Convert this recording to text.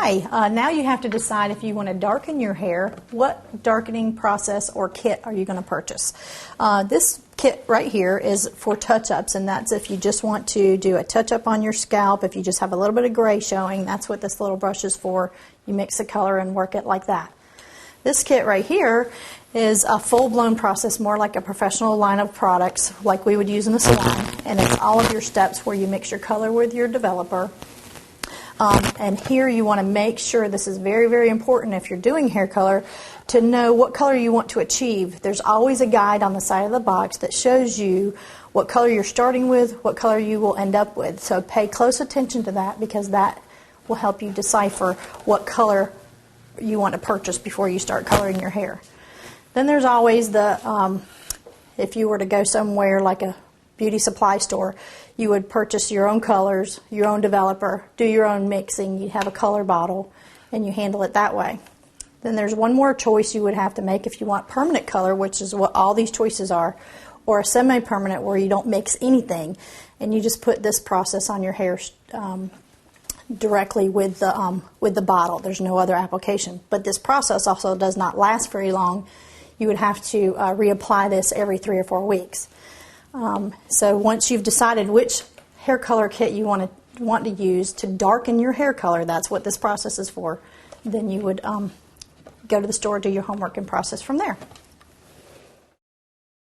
Okay, now you have to decide if you want to darken your hair. What darkening process or kit are you going to purchase? This kit right here is for touch-ups, and that's if you just want to do a touch-up on your scalp. If you just have a little bit of gray showing, that's what this little brush is for. You mix the color and work it like that. This kit right here is a full-blown process, more like a professional line of products like we would use in a salon, and it's all of your steps where you mix your color with your developer. And here you want to make sure, this is very, very important if you're doing hair color, to know what color you want to achieve. There's always a guide on the side of the box that shows you what color you're starting with, what color you will end up with. So pay close attention to that, because that will help you decipher what color you want to purchase before you start coloring your hair. Then there's always the, if you were to go somewhere like a beauty supply store, you would purchase your own colors, your own developer, do your own mixing. You have a color bottle and you handle it that way. Then there's one more choice you would have to make if you want permanent color, which is what all these choices are, or a semi-permanent where you don't mix anything and you just put this process on your hair directly with the bottle. There's no other application. But this process also does not last very long. You would have to reapply this every 3 or 4 weeks. So once you've decided which hair color kit you want to use to darken your hair color, that's what this process is for, then you would go to the store, do your homework, and process from there.